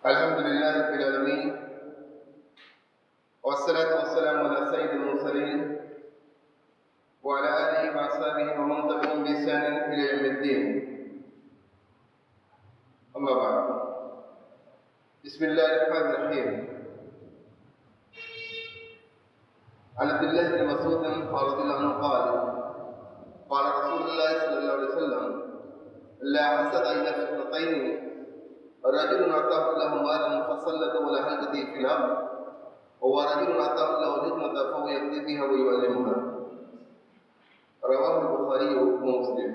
الحمد لله رب العالمين والصلاة والسلام على سيد المرسلين وعلى آله وأصحابه ومن تبعهم بإحسان إلى يوم الدين. أما بعد، بسم الله الرحمن الرحيم. عن عبد الله بن مسعود رضي الله عنه قال قال رسول الله صلى الله عليه وسلم: لا حسد إلا في اثنتين، رجل أعطاه الله مالا فسلطه على حلقته في الأرض، ورجل أعطاه الله حكمة فهو يقضي بها ويعلمها. رواه البخاری ومسلم.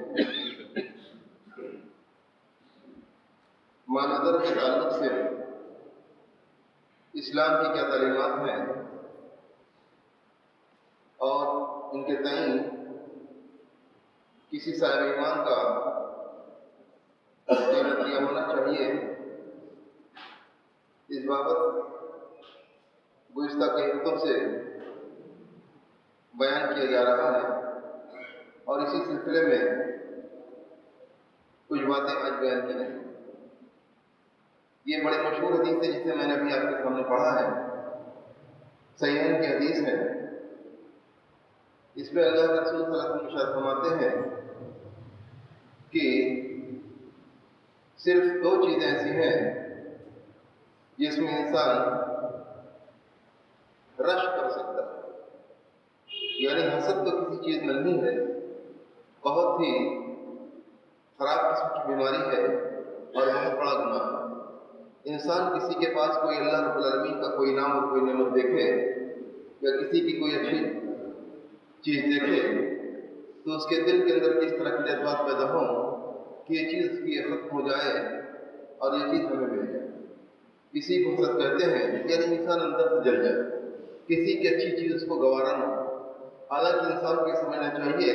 مال کے تعلق سے اسلام کی کیا تعلیمات ہیں اور ان کے تئیں کسی صاحب ایمان کا نظریہ ہونا چاہیے، اس بابت گزشتہ کئی حکم سے بیان کیا جا رہا ہے اور اسی سلسلے میں کچھ باتیں آج بیان کی ہیں. یہ بڑی مشہور حدیث ہے جسے میں نے ابھی آپ کے سامنے پڑھا ہے، صحیحین کی حدیث ہے. اس میں اللہ کے رسول صلی اللہ علیہ وسلم ارشاد فرماتے ہیں کہ صرف دو چیزیں ایسی ہیں جس میں انسان رش کر سکتا ہے، یعنی حسد تو کسی چیز میں نہیں ہے، بہت ہی خراب قسم کی بیماری ہے اور بہت بڑا گناہ ہے. انسان کسی کے پاس کوئی اللہ رب العالمین کا کوئی نام اور کوئی نعمت دیکھے یا کسی کی کوئی اچھی چیز دیکھے تو اس کے دل کے اندر کس طرح کے جذبات پیدا ہوں کہ یہ چیز کی ختم ہو جائے اور یہ چیز ہمیں مل جائے. کسی کو حسد کہتے ہیں یعنی انسان اندر سے جل جائے، کسی کی اچھی چیز اس کو گوارا نہ ہو. حالانکہ انسان کو یہ سمجھنا چاہیے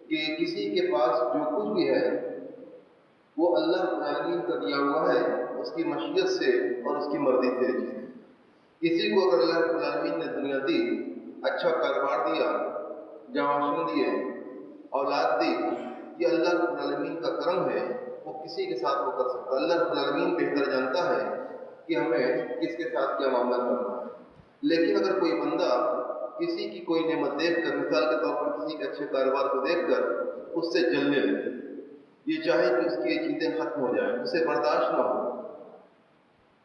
کہ کسی کے پاس جو کچھ بھی ہے وہ اللہ رب العالمین کا دیا ہوا ہے، اس کی مشیت سے اور اس کی مرضی سے. کسی کو اگر اللہ رب العالمین نے دنیا دی، اچھا کاروبار دیا، جواشن دیے، اولاد دی، یہ اللہ رب العالمین کا کرم ہے. وہ کسی کے ساتھ وہ کر سکتا ہے. اللہ رب العالمین بہتر جانتا ہے کہ ہمیں کس کے ساتھ کیا معاملہ کرنا ہے. لیکن اگر کوئی بندہ کسی کی کوئی نعمت دیکھ کر، مثال کے طور پر کسی کے اچھے کاروبار کو دیکھ کر اس سے جلنے لگے، یہ چاہے کہ اس کی یہ چیزیں ختم ہو جائیں، اسے برداشت نہ ہو،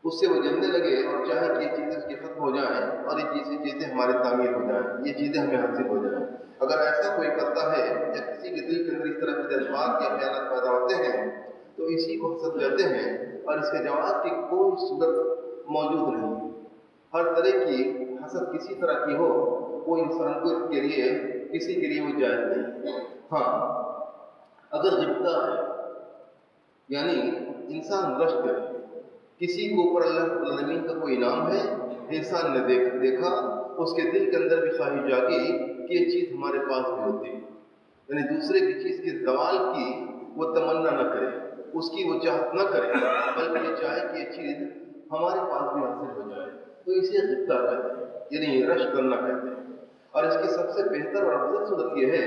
اس سے وہ جلنے لگے اور چاہے کہ یہ چیزیں اس کی ختم ہو جائیں اور یہ چیزیں ہماری تعمیر ہو جائیں، یہ چیزیں ہمیں حاصل ہو جائیں. اگر ایسا کوئی کرتا ہے یا کسی کے دل کے اندر اس طرح کے جذبات یا خیالات پیدا ہوتے ہیں تو اسی کو حسد کہتے ہیں اور اس کے جواب کی کوئی صورت موجود نہیں. ہر طرح کی حسد کسی طرح کی ہو وہ انسان کو کے لیے کسی کے لیے وہ جائز نہیں. ہاں، اگر غبطہ ہے یعنی انسان رش کرے، کسی کو اوپر اللہ رب العالمین کا کوئی انعام ہے، انسان نے دیکھا، اس کے دل کے اندر بھی خواہش جاگی کہ یہ چیز ہمارے پاس بھی ہوتی ہے، یعنی دوسرے کی چیز کے زوال کی وہ تمنا نہ کرے، اس کی وہ چاہت نہ کرے، بلکہ یہ چاہے کہ یہ چیز ہمارے پاس بھی حاصل ہو جائے، تو اسے غبطہ کہتے ہیں، یعنی رش کرنا کہتے ہیں. اور اس کی سب سے بہتر اور افضل صورت یہ ہے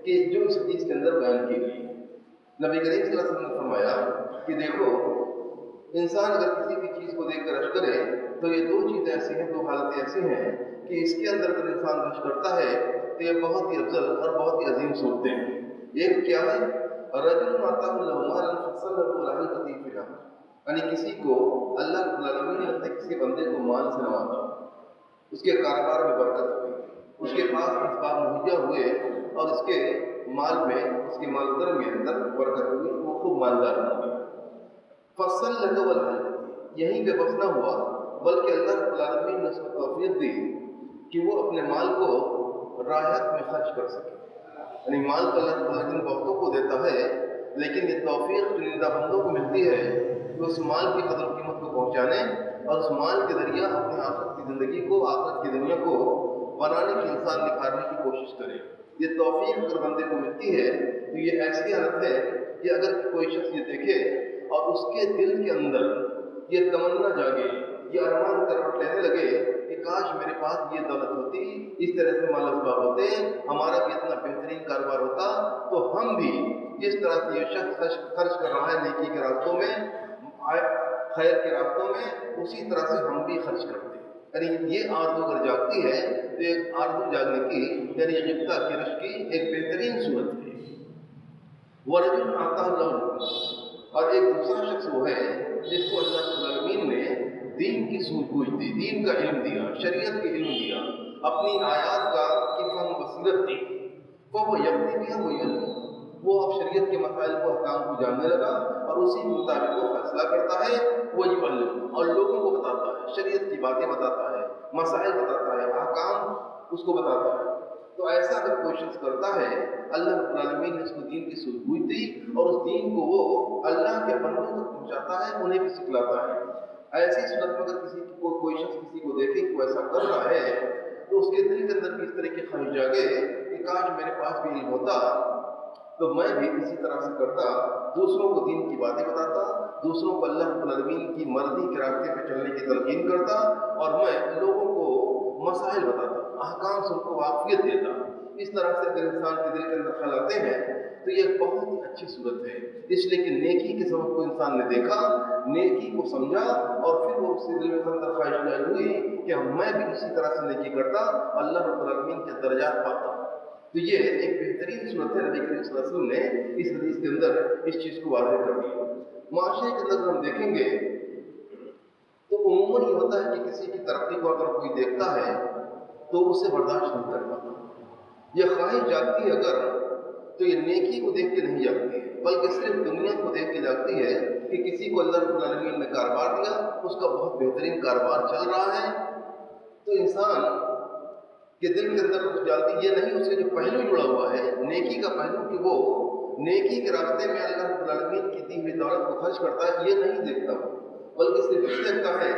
کہ جو اس حدیث کے اندر بیان کی گئی ہے، نبی کریم صلی اللہ علیہ وسلم نے فرمایا کہ دیکھو، انسان اگر کسی کی چیز کو دیکھ کر رش کرے تو یہ دو چیزیں ایسی ہیں، دو حالتیں ایسی ہیں کہ اس کے اندر اگر انسان رش کرتا ہے تو یہ بہت ہی افضل اور بہت ہی عظیم صورتیں ہیں. ایک کیا ہے؟ رجل آتاہ اللہ مالا فسلطہ علی حلقته فی الارض، یعنی کسی کو اللہ رب العالمین نے اپنے کسی بندے کو مال سے نوازا، اس کے کاروبار میں برکت ہوئی، اس کے پاس اسباب مہیا ہوئے اور اس کے مال میں، اس کے مال در میں اندر برکت ہوئی، وہ خوب مالدار بن گیا. فسلطہ علی حلقته، یہیں پہ بس نہ ہوا بلکہ اللہ رب العالمین نے اس کو توفیق دی کہ وہ اپنے مال کو راحت میں خرچ کر سکے. یعنی مال تو اللہ رب العالمین بہتوں کو دیتا ہے، لیکن یہ توفیق چنندہ بندوں کو ملتی ہے کہ اس مال کی قدر و قیمت کو پہنچانے اور اس مال کے ذریعہ اپنے آخرت کی زندگی کو، آخرت کی دنیا کو بنانے کی، انسان نکھارنے کی کوشش کرے. یہ توفیق اگر بندے کو ملتی ہے تو یہ ایسی حالت ہے کہ اگر کوئی شخص یہ دیکھے اور اس کے دل کے اندر یہ تمنا جاگے، یہ ارمان کروٹ لینے لگے کہ کاش میرے پاس یہ دولت ہوتی، اس طرح سے مال اسباب ہوتے، ہمارا بھی اتنا بہترین کاروبار ہوتا تو ہم بھی جس طرح سے یہ شخص خرچ کر رہا ہے نیکی کے راستوں میں، خیر کے راستوں میں، اسی طرح سے ہم بھی خرچ کرتے ہیں۔ یعنی یہ آرزو اگر جاگتی ہے تو ایک آرزو جاگنے کی یعنی غبطہ کی رش کی ایک بہترین صورت ہے۔ ورجل آتا اللہ، اور ایک دوسرا شخص وہ ہے جس کو اللہ رب العالمین نے دین کی سوجھ بوجھ دی، دین کا علم دیا، شریعت کا علم دیا، اپنی آیات کا کی فہم بصیرت دی، وہ یقینی بھی ہے وہ اب شریعت کے مسائل کو احکام کو جاننے لگا اور اسی کے مطابق وہ فیصلہ کرتا ہے، وہ یعلم، اور لوگوں کو بتاتا ہے، شریعت کی باتیں بتاتا ہے، مسائل بتاتا ہے، احکام اس کو بتاتا ہے۔ تو ایسا اگر کوئی شخص کرتا ہے، اللہ رب العالمین نے اس کو دین کی سوجھ بوجھ دی اور اس دین کو وہ اللہ کے بندوں تک پہنچاتا ہے، انہیں بھی سکھلاتا ہے۔ ایسی صورت میں اگر کسی کو کوئی شخص کسی کو دیکھے کہ وہ ایسا کر رہا ہے تو اس کے دل کے اندر بھی اس طرح کی خواہش جاگے کہ کاش میرے پاس بھی علم ہوتا تو میں بھی اسی طرح سے کرتا، دوسروں کو دین کی باتیں بتاتا، دوسروں کو اللہ رب العالمین کی مرضی کے راستے پہ چلنے کی تلقین کرتا، اور میں لوگوں کو مسائل بتاتا، احکام سے ان کو واقفیت دیتا۔ اس طرح سے اگر انسان کے دل کے اندر خیال آتے ہیں تو یہ ایک بہت ہی اچھی صورت ہے، اس لیے کہ نیکی کے سبب کو انسان نے دیکھا، نیکی کو سمجھا، اور پھر وہ اس کے دل میں اندر خواہش ظاہر ہوئی کہ میں بھی اسی طرح سے نیکی کرتا، اللہ رب العالمین کے درجات پاتا۔ تو یہ ایک بہترین صورت ہے، نبی کریم صلی اللہ علیہ وسلم نے اس حدیث کے اندر اس چیز کو واضح کر دیا۔ معاشرے کے اندر ہم دیکھیں گے تو عموماً یہ ہوتا ہے کہ کسی کی ترقی کو اگر کوئی دیکھتا ہے تو اسے برداشت نہیں کر پاتا۔ یہ خواہش جاگتی ہے اگر تو یہ نیکی کو دیکھ کے نہیں جاگتی ہے، بلکہ صرف دنیا کو دیکھ کے جاگتی ہے کہ کسی کو اللہ رب العالمین نے کاروبار دیا، اس کا بہت بہترین کاروبار چل رہا ہے، تو انسان کے دل کے اندر کچھ ڈالتی، یہ نہیں اس سے جو پہلو جڑا ہوا ہے نیکی کا پہلو کہ وہ نیکی کے راستے میں اللہ رب العالمین کی دی ہوئی دولت کو خرچ کرتا ہے، یہ نہیں دیکھتا، بلکہ صرف یہ دیکھتا ہے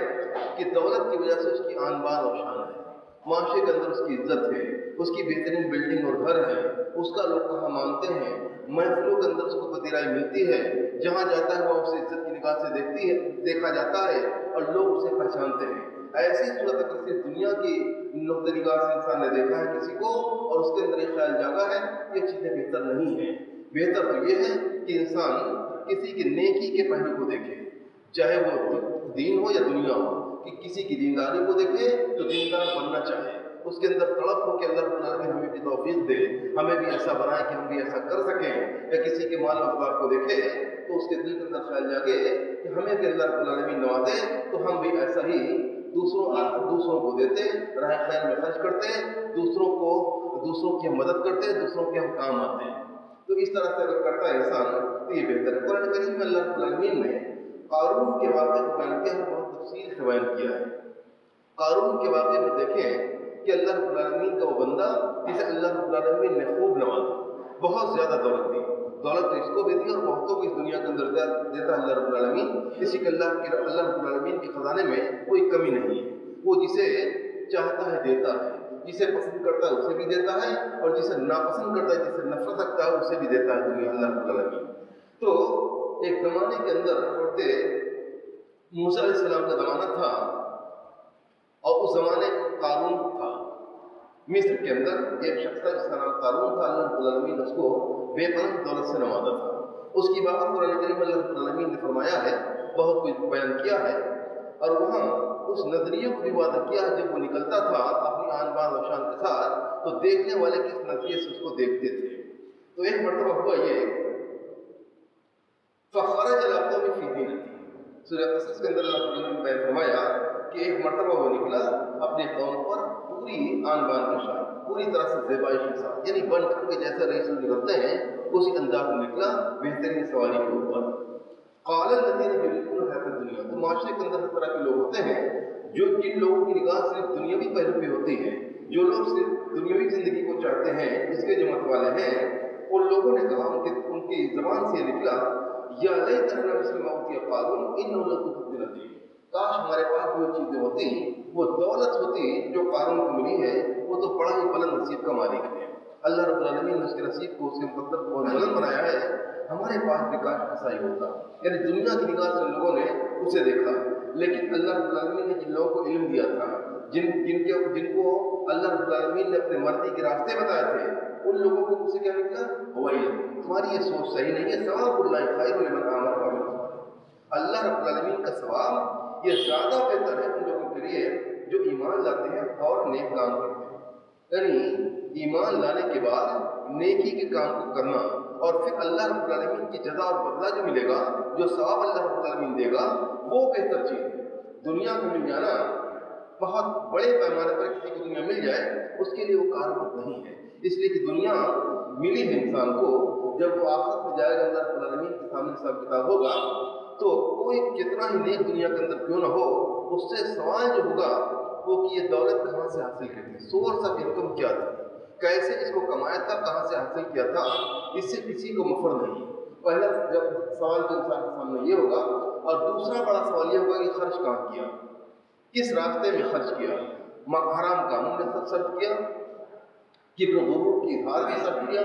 کہ دولت کی وجہ سے اس کی آن بان اور شان ہے، معاشرے کے اندر اس کی عزت ہے، اس کی بہترین بلڈنگ اور گھر ہے، اس کا لوگ کہاں مانتے ہیں، محفلوں کے اندر اس کو پذیرائی ملتی ہے، جہاں جاتا ہے وہ اسے عزت کی نگاہ سے دیکھا جاتا ہے اور لوگ اسے پہچانتے ہیں۔ ایسی صورت اگر صرف دنیا کی نقطۂ نگاہ سے انسان نے دیکھا ہے کسی کو اور اس کے اندر ایک خیال جاگا ہے، یہ چیزیں بہتر نہیں ہیں۔ بہتر تو یہ ہے کہ انسان کسی کی نیکی کے پہلو کو دیکھے، چاہے وہ دین ہو یا دنیا ہو، کہ کسی کی دینداری کو دیکھے تو دیندار بننا چاہے، اس کے اندر تڑپ ہو کہ اللہ رب العالمین ہمیں بھی توفیق دے، ہمیں بھی ایسا بنائے کہ ہم بھی ایسا کر سکیں، یا کسی کے مال و افضال کو دیکھے تو اس کے دل کے اندر خیال جاگے کہ ہمیں بھی اللہ رب العالمین نوازے تو ہم بھی ایسا ہی دوسروں کو دیتے، راہ خیر میں خرچ کرتے، دوسروں کی ہم مدد کرتے، دوسروں کے ہم کام آتے ہیں۔ تو اس طرح سے اگر کرتا ہے انسان تو یہ بہتر ہے۔ قرآن کریم میں اللہ رب العالمین نے قارون کے واقعے کو بیان کیا ہے، بہت تفصیل سے بیان کیا ہے۔ قارون کے واقعے میں دیکھیں کہ اللہ رب العالمین کا وہ بندہ جسے اللہ رب العالمین نے خوب نوازا، بہت زیادہ دولت دی، دولت تو اس کو بھی دی اور بہتوں کو اس دنیا کے اندر دیتا اللہ رب العالمین، کسی کے اللہ رب العالمین کے خزانے میں کوئی کمی نہیں ہے، وہ جسے چاہتا ہے دیتا ہے، جسے پسند کرتا ہے اسے بھی دیتا ہے، اور جسے ناپسند کرتا ہے، جسے نفرت رکھتا ہے اسے بھی دیتا ہے دنیا اللہ رب العالمین۔ تو ایک زمانے کے اندر پڑھتے موسیٰ علیہ السلام کا زمانہ تھا اور اس زمانے قارون تھا، مصر کے اندر ایک شخص تھا جس کا نام قارون تھا، اللہ رب العالمین نے اس کو بے پناہ دولت سے نوازا تھا۔ اس کی بات قرآن کریم اللہ رب العالمین نے فرمایا ہے، بہت کچھ بیان کیا ہے، اور وہاں اس نظریے کو بھی واضح کیا ہے، جب وہ نکلتا تھا اپنی آن بان و شان کے ساتھ تو دیکھنے والے کس نظریے سے اس کو دیکھتے تھے۔ تو ایک مرتبہ ہوا یہ فخرج علی قوم فی زینتہ، سورہ قصص کے اندر اللہ تعالیٰ نے فرمایا کہ ایک مرتبہ وہ نکلا اپنے قوم پر پوری آن بان کے ساتھ، پوری طرح سے زیبائش کے ساتھ، یعنی بن ٹھن کے جیسے رئیس نکلتے ہیں اسی انداز میں نکلا، بہترین سواری کے اوپر۔ قال الذین یریدون الحیاۃ الدنیا، تو معاشرے کے اندر ہر طرح کے لوگ ہوتے ہیں جن لوگوں کی نگاہ صرف دنیاوی پہلو پہ ہوتی ہے، جو لوگ صرف دنیاوی زندگی کو چاہتے ہیں، اس کے جو مت والے ہیں، ان لوگوں نے کہا، ان کی زبان سے نکلا، یا لیتنا مثل ما اوتی قارون انہ لذو فضل عظیم، کاش ہمارے پاس جو چیزیں ہوتی، وہ دولت ہوتی جو قارون کو ملی ہے، وہ تو بڑا ہی بلند نصیب کا مالک ہے، اللہ رب العالمین نے اس کے نصیب کو، اس کے مقدر کو بہت بلند بنایا ہے، ہمارے پاس بھی کاش ایسا ہی ہوتا۔ یعنی دنیا کی نگاہ سے لوگوں نے اسے دیکھا، لیکن اللہ رب العالمین نے جن لوگوں کو علم دیا تھا، جن کو اللہ رب العالمین نے اپنے مرضی کے راستے بتائے تھے، ان لوگوں کو مجھ سے کیا نکلا، تمہاری یہ سوچ صحیح نہیں ہے، ثواب اللہ خیر لمن آمن وعمل صالحا، اللہ رب العالمین کا ثواب یہ زیادہ بہتر ہے ان لوگوں کے لیے جو ایمان لاتے ہیں اور نیک کام کرتے ہیں. یعنی ایمان لانے کے بعد نیکی کے کام کو کرنا اور پھر اللہ رب العالمین کی جزا اور بدلہ جو ملے گا، جو ثواب اللہ رب العالمین دے گا، وہ بہتر چیز ہے. دنیا کو مل جانا بہت بڑے پیمانے پر کسی کو دنیا مل جائے اس کے لیے وہ کارآمد نہیں ہے. اس لیے کہ دنیا ملی ہے انسان کو، جب وہ آخرت میں جائے گا اللہ رب العالمین کے سامنے حساب کتاب ہوگا تو کوئی کتنا ہی نیک دنیا کے اندر کیوں نہ ہو، اس سے سوال جو ہوگا وہ کہ یہ دولت کہاں سے حاصل کی تھی، سورس آف انکم کیا تھا، کیسے اس کو کمایا تھا، کہاں سے حاصل کیا تھا. اس سے کسی کو مفر نہیں. پہلا جب سوال جو انسان کے سامنے یہ ہوگا، اور دوسرا بڑا سوال یہ ہوگا کہ خرچ کہاں کیا، کس راستے میں خرچ کیا، حرام کاموں میں صرف کیا، کبر و غرور کی اظہار میں صرف کیا،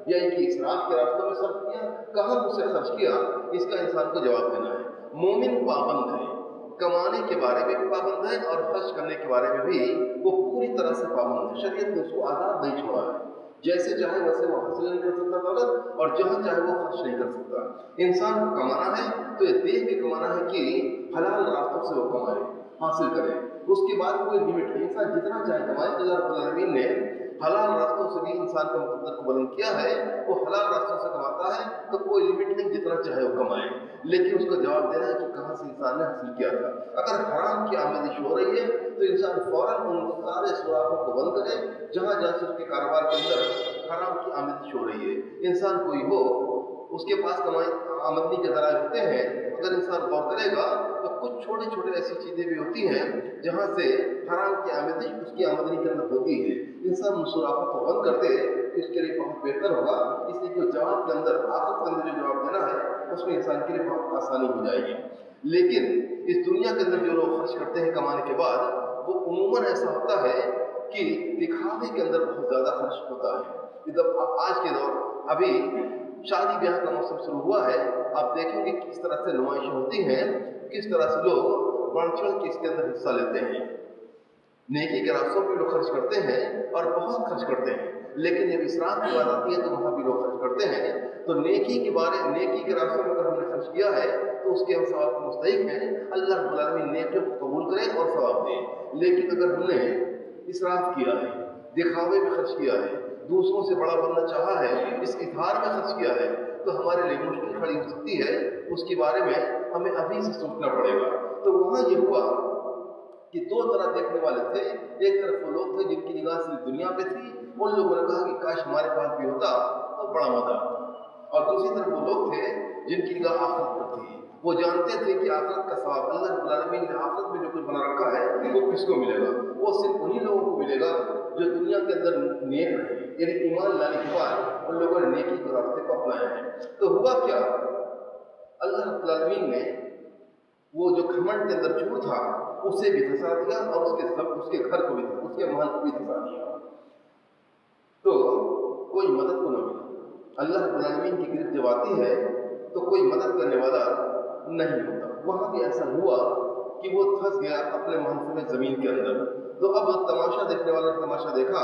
یا کہ اسراف کے راستوں میں صرف کیا، کہاں اسے خرچ کیا، اس کا انسان کو جواب دینا ہے. مومن پابند ہے، کمانے کے بارے میں بھی پابند ہے اور خرچ کرنے کے بارے میں بھی وہ پوری طرح سے پابند ہے. شریعت نے اس کو آزاد نہیں چھوڑا ہے، جیسے چاہے ویسے وہ حاصل نہیں کر سکتا دولت، اور جہاں چاہے وہ خرچ نہیں کر سکتا. انسان کو کمانا ہے تو یہ دیکھ کے کمانا ہے کہ حلال راستوں سے وہ کمائے، حاصل کرے. اس کے بعد کوئی لمٹ نہیں، انسان جتنا چاہے کمائے. اللہ رب العالمین نے حلال راستوں سے بھی انسان کا مقدر کو بلند کیا ہے، وہ حلال راستوں سے کماتا ہے تو کوئی لمٹ نہیں، جتنا چاہے وہ کمائے. لیکن اس کو جواب دینا ہے کہ کہاں سے انسان نے حاصل کیا تھا. اگر حرام کی آمدش ہو رہی ہے تو انسان فوراً ان سارے سوراخوں کو بند کرے جہاں جہاں سے اس کے کاروبار کے اندر حرام کی آمدش ہو رہی ہے. انسان کوئی ہو اس کے پاس کمائی آمدنی کے ذرائع ہوتے ہیں، اگر انسان غور کرے گا تو کچھ چھوٹے چھوٹے ایسی چیزیں بھی ہوتی ہیں جہاں سے حرام کی آمدنی اس کی آمدنی کے اندر ہوتی ہے. انسان مسافہ کو بند کرتے اس کے لیے بہت بہتر ہوگا. اس لیے کہ جواب کے اندر آخرت کے اندر جو جواب دینا ہے اس میں انسان کے لیے بہت آسانی ہو جائے گی. لیکن اس دنیا کے اندر جو لوگ خرچ کرتے ہیں کمانے کے بعد، وہ عموماً ایسا ہوتا ہے کہ دکھاوے کے اندر بہت زیادہ خرچ ہوتا ہے. جب آج کے دور ابھی شادی بیاہ کا موسم شروع ہوا ہے، آپ دیکھیں گے کس طرح سے نمائشیں ہوتی ہیں، کس طرح سے لوگ بڑھ چڑھ کے اس کے اندر حصہ لیتے ہیں. نیکی کے راستوں پہ لوگ خرچ کرتے ہیں اور بہت خرچ کرتے ہیں. لیکن جب اسراف کی بات آتی ہے تو وہاں بھی لوگ خرچ کرتے ہیں. تو نیکی کے راستوں میں اگر ہم نے خرچ کیا ہے تو اس کے ہم ثواب کو مستحق ہیں. اللہ رب العالمین نیکیوں کو قبول کرے اور ثواب دے. لیکن اگر ہم نے اسراف کیا ہے، دکھاوے میں خرچ کیا ہے، دوسروں سے بڑا بننا چاہا ہے، اس اظہار میں خرچ کیا ہے، تو ہمارے لیے مشکل کھڑی ہو سکتی ہے. اس کے بارے میں ہمیں ابھی سے سوچنا پڑے گا. تو وہاں یہ ہوا کہ دو طرح دیکھنے والے تھے. ایک طرف وہ لوگ تھے جن کی نگاہ صرف دنیا پہ تھی، ان لوگوں نے کہا کہ کاش ہمارے پاس بھی ہوتا تو بڑا مزہ آتا. اور دوسری طرف وہ لوگ تھے جن کی نگاہ آخرت پر تھی. وہ جانتے تھے کہ آخرت کا ثواب اللہ رب العالمین نے آخرت میں جو کچھ بنا رکھا ہے وہ کس کو ملے گا. وہ صرف انہی لوگوں کو ملے گا جو دنیا کے اندر نیک رہے، یعنی ایمان لانے کے بعد ان لوگوں نے نیکی کے راستے کو اپنایا ہے. تو ہوا کیا، اللہ رب العالمین نے وہ جو گھمنڈ کے اندر چور تھا اسے بھی دھسا دیا اور اس کے گھر کو بھی، اس کے محل کو بھی دھسا دیا. تو کوئی مدد کو نہ ملا. اللہ رب العالمین کی گرفت جب آتی ہے تو کوئی مدد کرنے والا نہیں ہوتا. وہاں بھی ایسا ہوا کہ وہ دھس گیا اپنے محل میں زمین کے اندر. تو اب تماشا دیکھنے والا نے تماشا دیکھا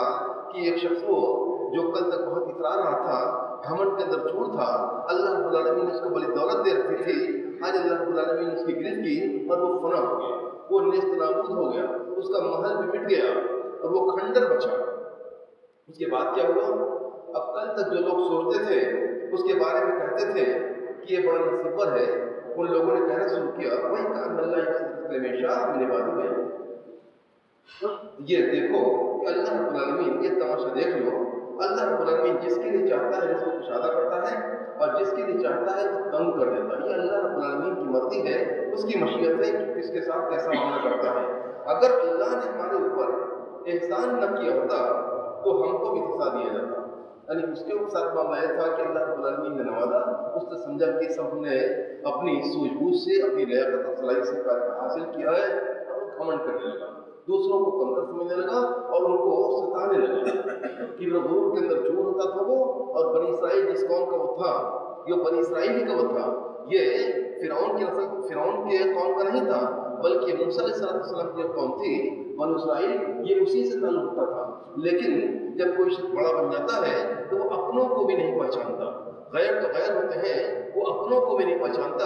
کہ ایک شخص وہ جو کل تک بہت اترا رہا تھا، گھمنڈ کے اندر چور تھا، اللہ رب العالمین نے اس کو بڑی دولت دے رکھی تھی، آج اللہ رب العالمین نے اس کی گرفت کی اور وہ فنا ہو گیا، وہ نیست نابود ہو گیا، اس کا محل بھی مٹ گیا اور وہ کھنڈر بچا. اس کے بعد کیا ہوا، اب کل تک جو لوگ سوچتے تھے اس کے بارے میں کہتے تھے کہ یہ بڑا نصیبر ہے، ان لوگوں نے کہنا شروع کیا وہی کام اللہ ہمیشہ میرے بازو میں. یہ دیکھو کہ اللہ رب العالمین، یہ تماشا دیکھ لو، اللہ رب العالمین جس کے لیے چاہتا ہے رزق کو کشادہ کرتا ہے اور جس کے لیے چاہتا ہے وہ تنگ کر دیتا ہے. یہ اللہ رب العالمین کی مرضی ہے، اس کی مشیت ہے کہ کس کے ساتھ کیسا معاملہ کرتا ہے. اگر اللہ نے ہمارے اوپر احسان نہ کیا ہوتا تو ہم کو بھی دھسا دیا جاتا. یعنی اس کے ساتھ معاملہ یہ تھا کہ اللہ رب العالمین نے نوازا، اس نے سمجھا کہ سب نے اپنی سوجھ بوجھ سے، اپنی لیاقت اور صلاحیت سے حاصل کیا ہے، اور وہ گھمنڈ کرنے لگا، دوسروں کو کمتر سمجھنے لگا اور ان کو ستانے لگا. کبر و غرور کے اندر چور ہوتا تھا وہ. اور بنی اسرائیل جس قوم کا وہ تھا، یہ بنی اسرائیل ہی کا وہ تھا، یہ فرعون کی نسل، فرعون کے قوم کا نہیں تھا، بلکہ موسیٰ علیہ السلام کی جو قوم تھی بنی اسرائیل، یہ اسی سے تعلق رکھتا تھا. لیکن جب کوئی شخص بڑا بن جاتا ہے تو وہ اپنوں کو بھی نہیں پہچانتا. غیر تو غیر ہوتے ہیں، وہ اپنوں کو بھی نہیں پہچانتا.